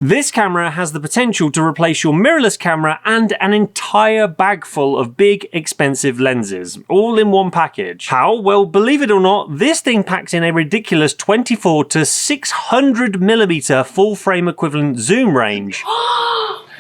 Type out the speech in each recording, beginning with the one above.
This camera has the potential to replace your mirrorless camera and an entire bag full of big, expensive lenses, all in one package. How? Well, believe it or not, this thing packs in a ridiculous 24 to 600mm full-frame equivalent zoom range.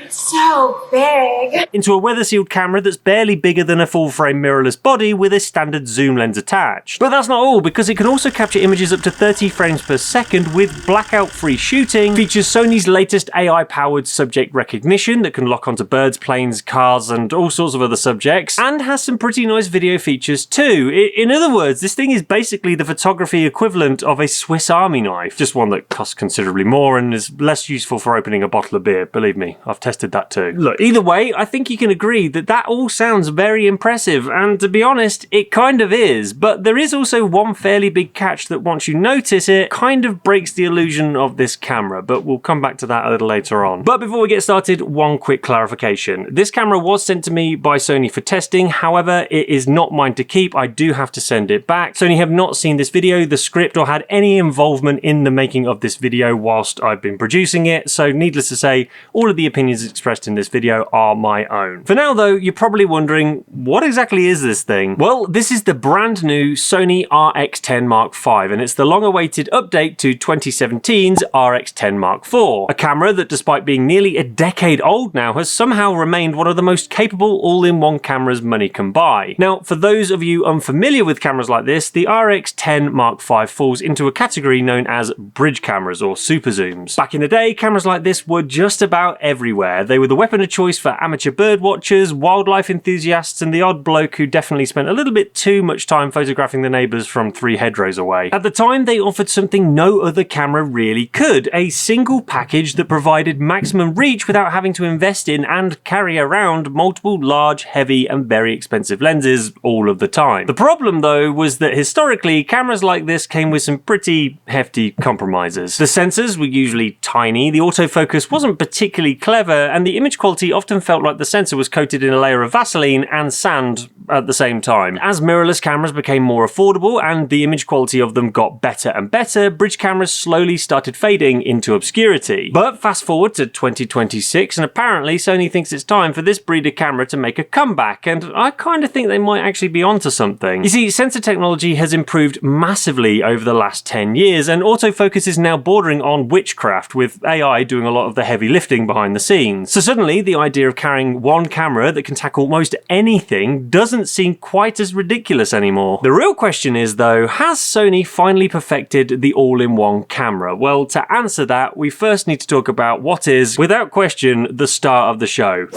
So big. Into a weather-sealed camera that's barely bigger than a full-frame mirrorless body with a standard zoom lens attached. But that's not all, because it can also capture images up to 30 frames per second with blackout-free shooting, features Sony's latest AI-powered subject recognition that can lock onto birds, planes, cars, and all sorts of other subjects, and has some pretty nice video features too. In other words, this thing is basically the photography equivalent of a Swiss Army knife, just one that costs considerably more and is less useful for opening a bottle of beer. Believe me, I've tested that too. Look, either way, I think you can agree that that all sounds very impressive, and to be honest, it kind of is, but there is also one fairly big catch that once you notice it, kind of breaks the illusion of this camera, but we'll come back to that a little later on. But before we get started, one quick clarification. This camera was sent to me by Sony for testing, however, it is not mine to keep. I do have to send it back. Sony have not seen this video, the script, or had any involvement in the making of this video whilst I've been producing it, so needless to say, all of the opinions expressed in this video are my own. For now though, you're probably wondering, what exactly is this thing? Well, this is the brand new Sony RX10 Mark V, and it's the long-awaited update to 2017's RX10 Mark IV, a camera that, despite being nearly a decade old now, has somehow remained one of the most capable all-in-one cameras money can buy. Now, for those of you unfamiliar with cameras like this, the RX10 Mark V falls into a category known as bridge cameras or super zooms. Back in the day, cameras like this were just about everywhere. They were the weapon of choice for amateur bird watchers, wildlife enthusiasts, and the odd bloke who definitely spent a little bit too much time photographing the neighbours from 3 hedgerows away. At the time, they offered something no other camera really could, a single package that provided maximum reach without having to invest in and carry around multiple large, heavy, and very expensive lenses all of the time. The problem though was that historically, cameras like this came with some pretty hefty compromises. The sensors were usually tiny, the autofocus wasn't particularly clever, and the image quality often felt like the sensor was coated in a layer of Vaseline and sand at the same time. As mirrorless cameras became more affordable and the image quality of them got better and better, bridge cameras slowly started fading into obscurity. But fast forward to 2026 and apparently Sony thinks it's time for this breed of camera to make a comeback, and I kind of think they might actually be onto something. You see, sensor technology has improved massively over the last 10 years and autofocus is now bordering on witchcraft, with AI doing a lot of the heavy lifting behind the scenes. So suddenly the idea of carrying one camera that can tackle most anything doesn't seem quite as ridiculous anymore. The real question is though, has Sony finally perfected the all-in-one camera? Well, to answer that, we first need to talk about what is, without question, the star of the show.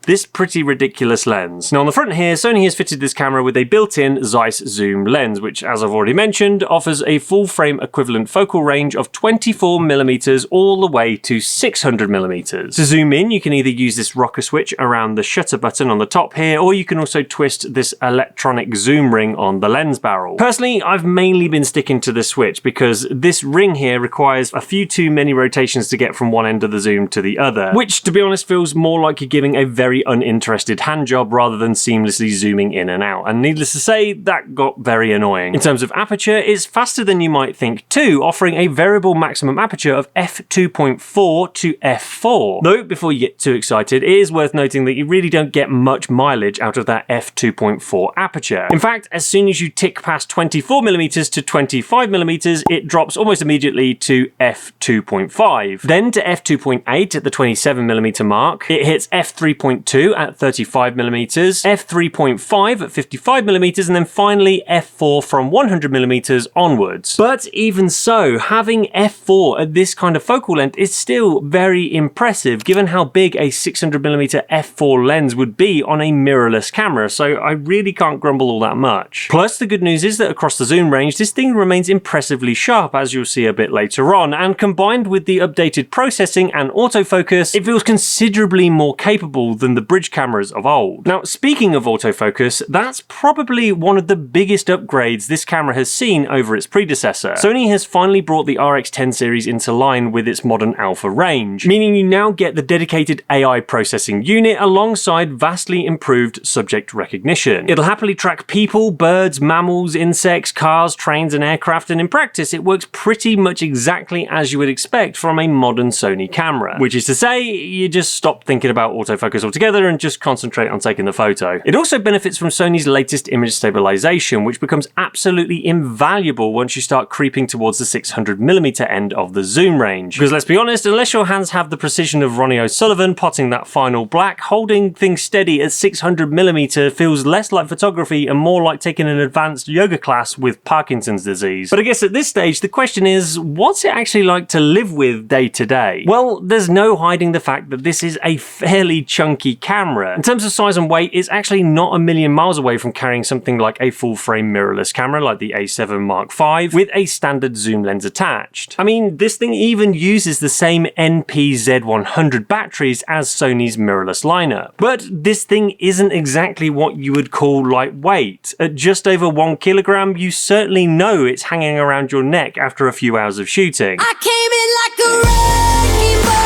This pretty ridiculous lens. Now on the front here, Sony has fitted this camera with a built-in Zeiss zoom lens, which, as I've already mentioned, offers a full-frame equivalent focal range of 24mm all the way to 600mm. To zoom in, you can either use this rocker switch around the shutter button on the top here, or you can also twist this electronic zoom ring on the lens barrel. Personally, I've mainly been sticking to the switch because this ring here requires a few too many rotations to get from one end of the zoom to the other, which, to be honest, feels more like you're giving a very uninterested hand job rather than seamlessly zooming in and out, and needless to say, that got very annoying. In terms of aperture, it's faster than you might think too, offering a variable maximum aperture of f2.4 to f4. Though, before you get too excited, it is worth noting that you really don't get much mileage out of that f2.4 aperture. In fact, as soon as you tick past 24mm to 25mm, it drops almost immediately to f2.5. Then to f2.8 at the 27mm mark, it hits f3.2 at 35mm, f3.5 at 55mm, and then finally f4 from 100mm onwards. But even so, having f4 at this kind of focal length is still very impressive given how big a 600mm f4 lens would be on a mirrorless camera, so I really can't grumble all that much. Plus, the good news is that across the zoom range, this thing remains impressively sharp, as you'll see a bit later on, and combined with the updated processing and autofocus, it feels considerably more capable than than the bridge cameras of old. Now, speaking of autofocus, that's probably one of the biggest upgrades this camera has seen over its predecessor. Sony has finally brought the RX10 series into line with its modern alpha range, meaning you now get the dedicated AI processing unit alongside vastly improved subject recognition. It'll happily track people, birds, mammals, insects, cars, trains, and aircraft, and in practice it works pretty much exactly as you would expect from a modern Sony camera. Which is to say, you just stop thinking about autofocus altogether and just concentrate on taking the photo. It also benefits from Sony's latest image stabilization, which becomes absolutely invaluable once you start creeping towards the 600mm end of the zoom range. Because let's be honest, unless your hands have the precision of Ronnie O'Sullivan potting that final black, holding things steady at 600mm feels less like photography and more like taking an advanced yoga class with Parkinson's disease. But I guess at this stage, the question is, what's it actually like to live with day to day? Well, there's no hiding the fact that this is a fairly chunky camera. In terms of size and weight, it's actually not a million miles away from carrying something like a full-frame mirrorless camera like the A7 Mark V with a standard zoom lens attached. I mean, this thing even uses the same NP-Z100 batteries as Sony's mirrorless lineup. But this thing isn't exactly what you would call lightweight. At just over 1 kilogram, you certainly know it's hanging around your neck after a few hours of shooting. I came in like a wrecking ball.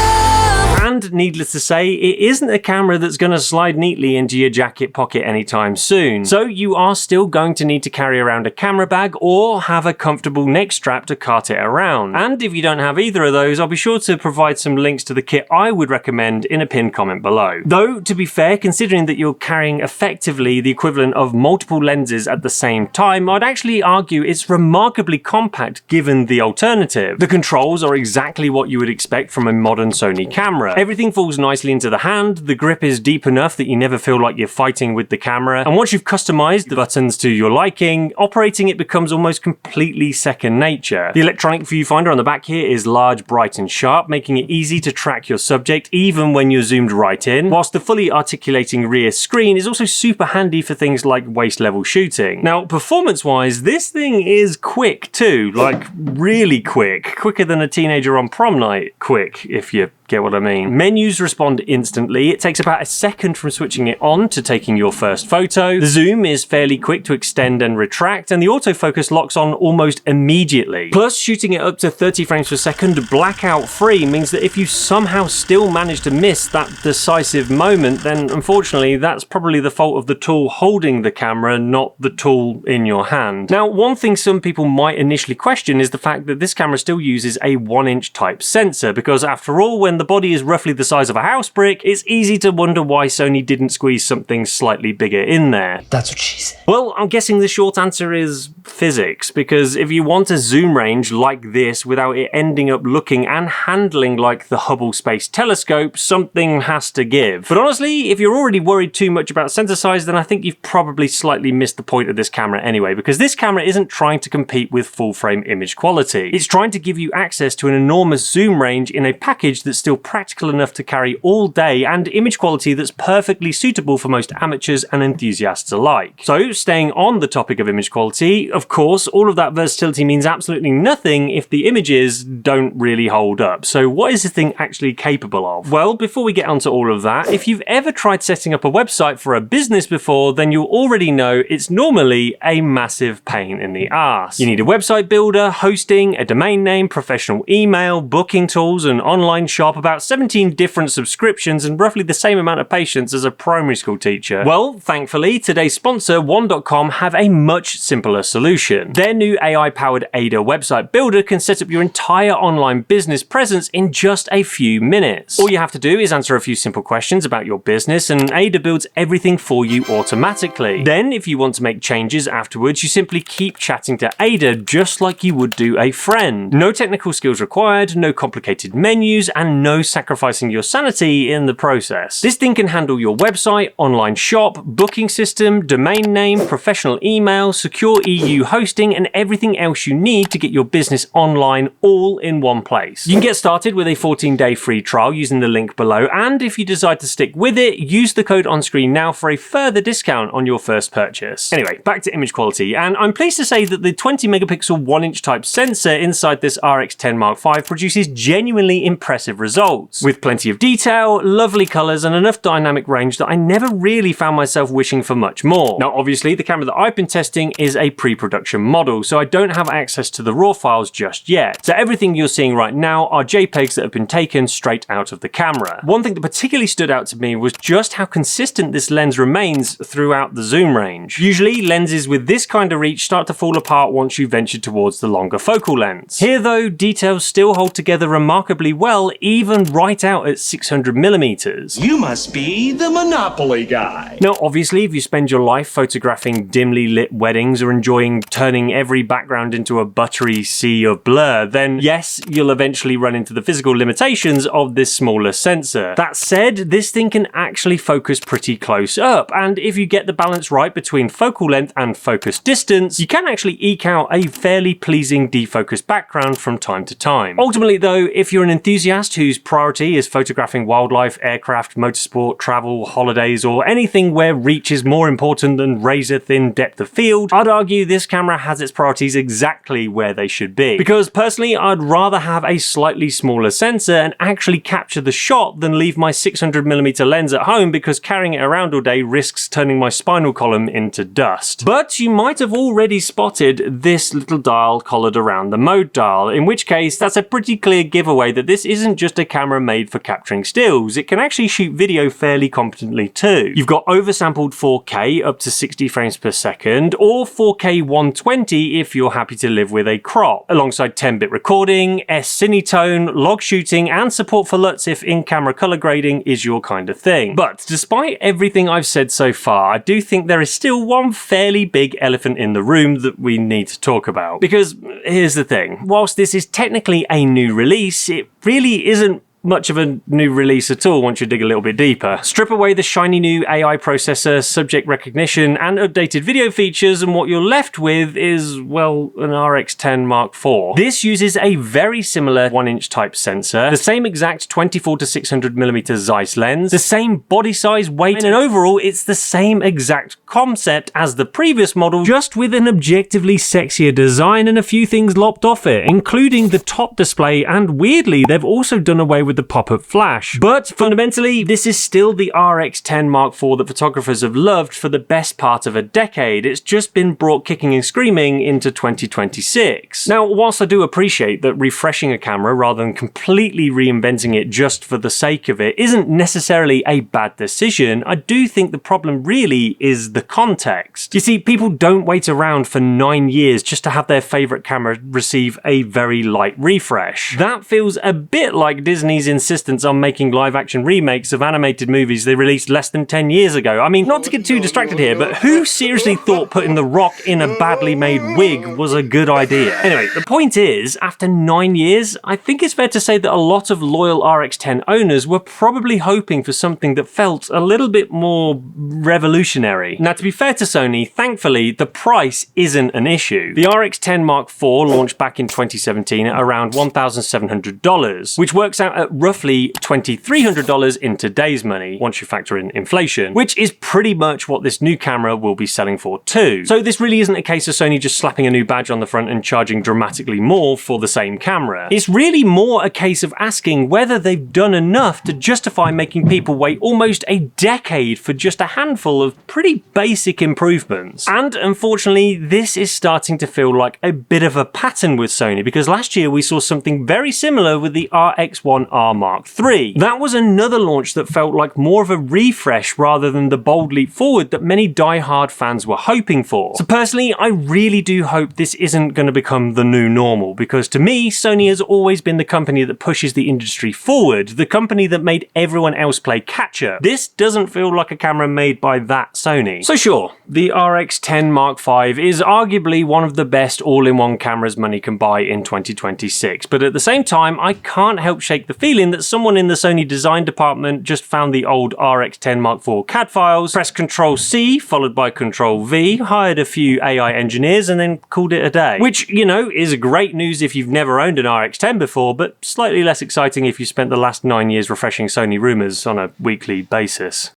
And needless to say, it isn't a camera that's going to slide neatly into your jacket pocket anytime soon. So you are still going to need to carry around a camera bag or have a comfortable neck strap to cart it around. And if you don't have either of those, I'll be sure to provide some links to the kit I would recommend in a pinned comment below. Though, to be fair, considering that you're carrying effectively the equivalent of multiple lenses at the same time, I'd actually argue it's remarkably compact given the alternative. The controls are exactly what you would expect from a modern Sony camera. Everything falls nicely into the hand, the grip is deep enough that you never feel like you're fighting with the camera, and once you've customized the buttons to your liking, operating it becomes almost completely second nature. The electronic viewfinder on the back here is large, bright and sharp, making it easy to track your subject even when you're zoomed right in, whilst the fully articulating rear screen is also super handy for things like waist level shooting. Now, performance-wise, this thing is quick too, like really quick, quicker than a teenager on prom night quick, if you get what I mean. Menus respond instantly. It takes about a second from switching it on to taking your first photo. The zoom is fairly quick to extend and retract, and the autofocus locks on almost immediately. Plus, shooting it up to 30 frames per second blackout free means that if you somehow still manage to miss that decisive moment, then unfortunately that's probably the fault of the tool holding the camera, not the tool in your hand. Now, one thing some people might initially question is the fact that this camera still uses a 1-inch type sensor, because after all, when the body is roughly the size of a house brick, it's easy to wonder why Sony didn't squeeze something slightly bigger in there. That's what she said. Well, I'm guessing the short answer is physics, because if you want a zoom range like this without it ending up looking and handling like the Hubble Space Telescope, something has to give. But honestly, if you're already worried too much about sensor size, then I think you've probably slightly missed the point of this camera anyway, because this camera isn't trying to compete with full-frame image quality. It's trying to give you access to an enormous zoom range in a package that's still practical enough to carry all day and image quality that's perfectly suitable for most amateurs and enthusiasts alike. So, staying on the topic of image quality, of course, all of that versatility means absolutely nothing if the images don't really hold up. So what is the thing actually capable of? Well, before we get onto all of that, if you've ever tried setting up a website for a business before, then you'll already know it's normally a massive pain in the ass. You need a website builder, hosting, a domain name, professional email, booking tools, an online shop, about 17 different subscriptions, and roughly the same amount of patience as a primary school teacher. Well, thankfully, today's sponsor, One.com, have a much simpler solution. Their new AI-powered Ada website builder can set up your entire online business presence in just a few minutes. All you have to do is answer a few simple questions about your business, and Ada builds everything for you automatically. Then, if you want to make changes afterwards, you simply keep chatting to Ada just like you would do a friend. No technical skills required, no complicated menus, and no sacrificing your sanity in the process. This thing can handle your website, online shop, booking system, domain name, professional email, secure EU hosting, and everything else you need to get your business online all in one place. You can get started with a 14-day free trial using the link below, and if you decide to stick with it, use the code on screen now for a further discount on your first purchase. Anyway, back to image quality, and I'm pleased to say that the 20 megapixel 1-inch type sensor inside this RX10 Mark V produces genuinely impressive results. results, with plenty of detail, lovely colours and enough dynamic range that I never really found myself wishing for much more. Now obviously the camera that I've been testing is a pre-production model, so I don't have access to the raw files just yet. So everything you're seeing right now are JPEGs that have been taken straight out of the camera. One thing that particularly stood out to me was just how consistent this lens remains throughout the zoom range. Usually lenses with this kind of reach start to fall apart once you venture towards the longer focal lengths. Here though, details still hold together remarkably well, even right out at 600mm. You must be the Monopoly guy. Now obviously if you spend your life photographing dimly lit weddings or enjoying turning every background into a buttery sea of blur, then yes, you'll eventually run into the physical limitations of this smaller sensor. That said, this thing can actually focus pretty close up, and if you get the balance right between focal length and focus distance, you can actually eke out a fairly pleasing defocused background from time to time. Ultimately though, if you're an enthusiast whose priority is photographing wildlife, aircraft, motorsport, travel, holidays, or anything where reach is more important than razor-thin depth of field, I'd argue this camera has its priorities exactly where they should be. Because personally, I'd rather have a slightly smaller sensor and actually capture the shot than leave my 600mm lens at home, because carrying it around all day risks turning my spinal column into dust. But you might have already spotted this little dial collared around the mode dial, in which case that's a pretty clear giveaway that this isn't just a camera made for capturing stills, it can actually shoot video fairly competently too. You've got oversampled 4K up to 60 frames per second, or 4K 120 if you're happy to live with a crop, alongside 10-bit recording, S-Cinetone, log shooting, and support for LUTs if in-camera color grading is your kind of thing. But despite everything I've said so far, I do think there is still one fairly big elephant in the room that we need to talk about. Because here's the thing, whilst this is technically a new release, it really isn't much of a new release at all once you dig a little bit deeper. Strip away the shiny new AI processor, subject recognition, and updated video features, and what you're left with is, well, an RX10 Mark IV. This uses a very similar 1-inch type sensor, the same exact 24 to 600mm Zeiss lens, the same body size, weight, and overall it's the same exact concept as the previous model, just with an objectively sexier design and a few things lopped off it, including the top display, and weirdly they've also done away with the pop-up flash. But fundamentally, this is still the RX10 Mark IV that photographers have loved for the best part of a decade. It's just been brought kicking and screaming into 2026. Now, whilst I do appreciate that refreshing a camera rather than completely reinventing it just for the sake of it isn't necessarily a bad decision, I do think the problem really is the context. You see, people don't wait around for 9 years just to have their favorite camera receive a very light refresh. That feels a bit like Disney's insistence on making live-action remakes of animated movies they released less than 10 years ago. I mean, not to get too distracted here, but who seriously thought putting The Rock in a badly made wig was a good idea? Anyway, the point is, after 9 years, I think it's fair to say that a lot of loyal RX10 owners were probably hoping for something that felt a little bit more revolutionary. Now, to be fair to Sony, thankfully, the price isn't an issue. The RX10 Mark IV launched back in 2017 at around $1,700, which works out at roughly $2,300 in today's money, once you factor in inflation, which is pretty much what this new camera will be selling for too. So this really isn't a case of Sony just slapping a new badge on the front and charging dramatically more for the same camera. It's really more a case of asking whether they've done enough to justify making people wait almost a decade for just a handful of pretty basic improvements. And unfortunately, this is starting to feel like a bit of a pattern with Sony, because last year we saw something very similar with the RX1R Mark III. That was another launch that felt like more of a refresh rather than the bold leap forward that many die-hard fans were hoping for. So personally, I really do hope this isn't going to become the new normal, because to me, Sony has always been the company that pushes the industry forward, the company that made everyone else play catch-up. This doesn't feel like a camera made by that Sony. So sure, the RX10 Mark V is arguably one of the best all-in-one cameras money can buy in 2026, but at the same time, I can't help shake the feeling that someone in the Sony design department just found the old RX10 Mark IV CAD files, pressed Ctrl-C followed by Ctrl-V, hired a few AI engineers, and then called it a day. Which, you know, is great news if you've never owned an RX10 before, but slightly less exciting if you spent the last 9 years refreshing Sony rumors on a weekly basis.